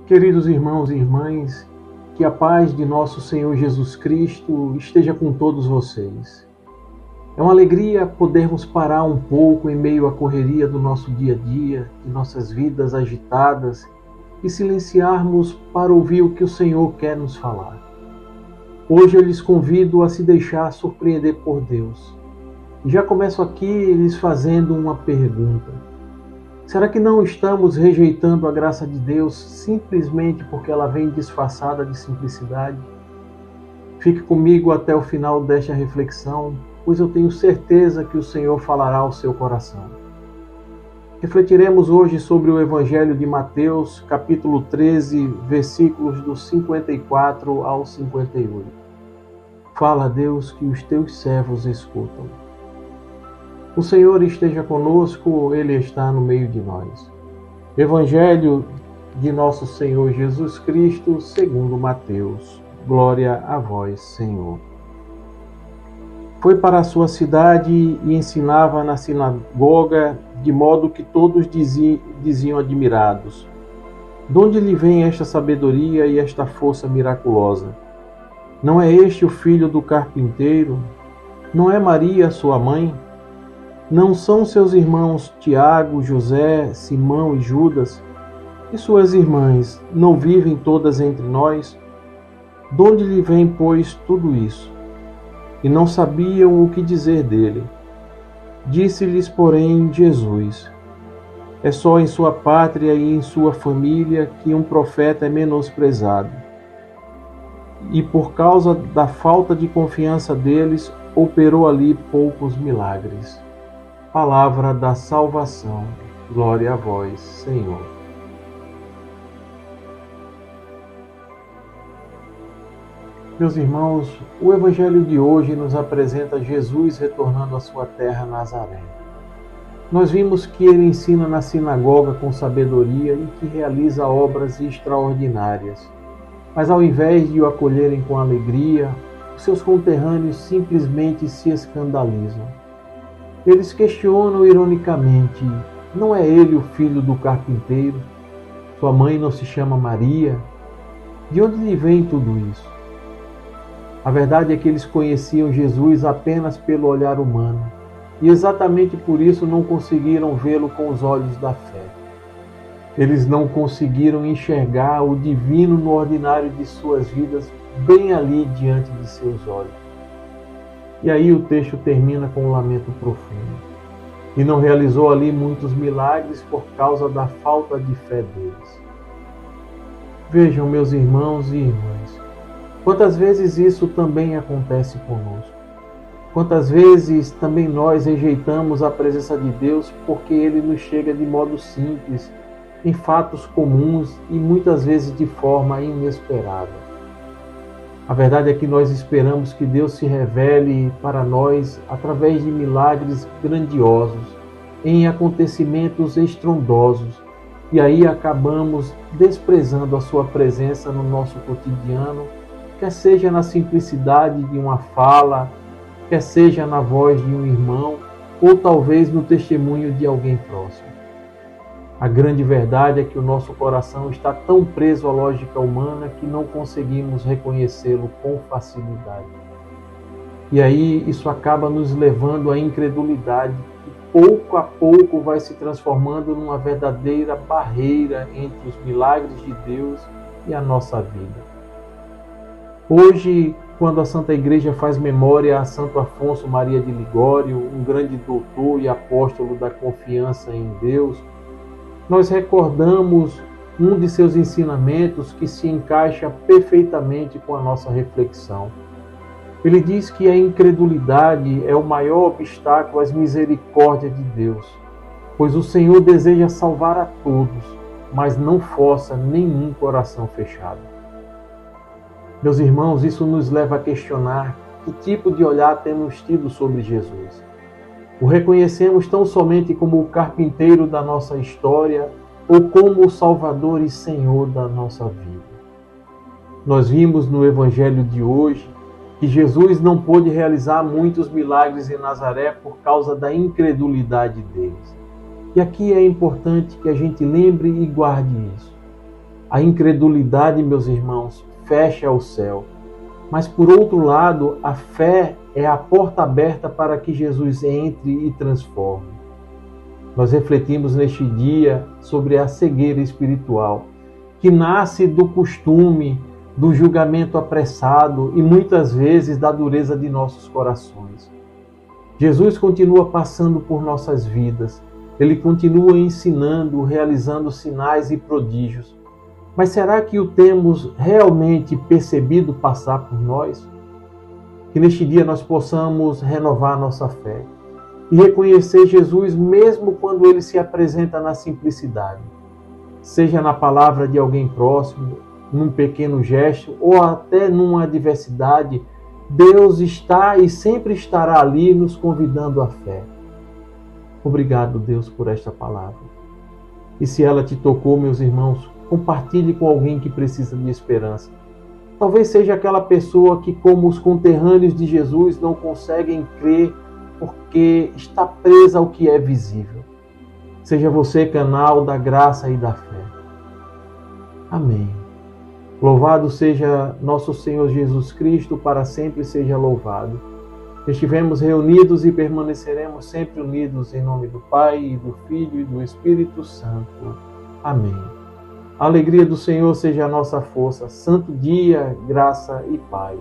Queridos irmãos e irmãs, que a paz de nosso Senhor Jesus Cristo esteja com todos vocês. É uma alegria podermos parar um pouco em meio à correria do nosso dia a dia, de nossas vidas agitadas, e silenciarmos para ouvir o que o Senhor quer nos falar. Hoje eu lhes convido a se deixar surpreender por Deus. E já começo aqui lhes fazendo uma pergunta. Será que não estamos rejeitando a graça de Deus simplesmente porque ela vem disfarçada de simplicidade? Fique comigo até o final desta reflexão, pois eu tenho certeza que o Senhor falará ao seu coração. Refletiremos hoje sobre o Evangelho de Mateus, capítulo 13, versículos do 54 ao 58. Fala, Deus, que os teus servos escutam. O Senhor esteja conosco, Ele está no meio de nós. Evangelho de nosso Senhor Jesus Cristo, segundo Mateus. Glória a vós, Senhor. Foi para a sua cidade e ensinava na sinagoga, de modo que todos diziam admirados: de onde lhe vem esta sabedoria e esta força miraculosa? Não é este o filho do carpinteiro? Não é Maria, sua mãe? Não são seus irmãos Tiago, José, Simão e Judas? E suas irmãs não vivem todas entre nós? De onde lhe vem, pois, tudo isso? E não sabiam o que dizer dele. Disse-lhes, porém, Jesus: é só em sua pátria e em sua família que um profeta é menosprezado. E por causa da falta de confiança deles, operou ali poucos milagres. Palavra da salvação. Glória a vós, Senhor. Meus irmãos, o Evangelho de hoje nos apresenta Jesus retornando à sua terra, Nazaré. Nós vimos que ele ensina na sinagoga com sabedoria e que realiza obras extraordinárias. Mas ao invés de o acolherem com alegria, os seus conterrâneos simplesmente se escandalizam. Eles questionam ironicamente: não é ele o filho do carpinteiro? Sua mãe não se chama Maria? De onde lhe vem tudo isso? A verdade é que eles conheciam Jesus apenas pelo olhar humano, e exatamente por isso não conseguiram vê-lo com os olhos da fé. Eles não conseguiram enxergar o divino no ordinário de suas vidas, bem ali diante de seus olhos. E aí o texto termina com um lamento profundo. E não realizou ali muitos milagres por causa da falta de fé deles. Vejam, meus irmãos e irmãs, quantas vezes isso também acontece conosco. Quantas vezes também nós rejeitamos a presença de Deus porque Ele nos chega de modo simples, em fatos comuns e muitas vezes de forma inesperada. A verdade é que nós esperamos que Deus se revele para nós através de milagres grandiosos, em acontecimentos estrondosos, e aí acabamos desprezando a sua presença no nosso cotidiano, quer seja na simplicidade de uma fala, quer seja na voz de um irmão, ou talvez no testemunho de alguém próximo. A grande verdade é que o nosso coração está tão preso à lógica humana que não conseguimos reconhecê-lo com facilidade. E aí isso acaba nos levando à incredulidade, que pouco a pouco vai se transformando numa verdadeira barreira entre os milagres de Deus e a nossa vida. Hoje, quando a Santa Igreja faz memória a Santo Afonso Maria de Ligório, um grande doutor e apóstolo da confiança em Deus, nós recordamos um de seus ensinamentos que se encaixa perfeitamente com a nossa reflexão. Ele diz que a incredulidade é o maior obstáculo às misericórdias de Deus, pois o Senhor deseja salvar a todos, mas não força nenhum coração fechado. Meus irmãos, isso nos leva a questionar que tipo de olhar temos tido sobre Jesus. O reconhecemos tão somente como o carpinteiro da nossa história ou como o Salvador e Senhor da nossa vida. Nós vimos no Evangelho de hoje que Jesus não pôde realizar muitos milagres em Nazaré por causa da incredulidade deles. E aqui é importante que a gente lembre e guarde isso. A incredulidade, meus irmãos, fecha o céu. Mas, por outro lado, a fé é a porta aberta para que Jesus entre e transforme. Nós refletimos neste dia sobre a cegueira espiritual, que nasce do costume, do julgamento apressado e muitas vezes da dureza de nossos corações. Jesus continua passando por nossas vidas, Ele continua ensinando, realizando sinais e prodígios. Mas será que o temos realmente percebido passar por nós? Que neste dia nós possamos renovar nossa fé e reconhecer Jesus mesmo quando Ele se apresenta na simplicidade. Seja na palavra de alguém próximo, num pequeno gesto ou até numa adversidade, Deus está e sempre estará ali nos convidando à fé. Obrigado, Deus, por esta palavra. E se ela te tocou, meus irmãos, compartilhe com alguém que precisa de esperança. Talvez seja aquela pessoa que, como os conterrâneos de Jesus, não conseguem crer porque está presa ao que é visível. Seja você canal da graça e da fé. Amém. Louvado seja nosso Senhor Jesus Cristo, para sempre seja louvado. Estivemos reunidos e permaneceremos sempre unidos em nome do Pai, e do Filho e do Espírito Santo. Amém. A alegria do Senhor seja a nossa força. Santo dia, graça e paz.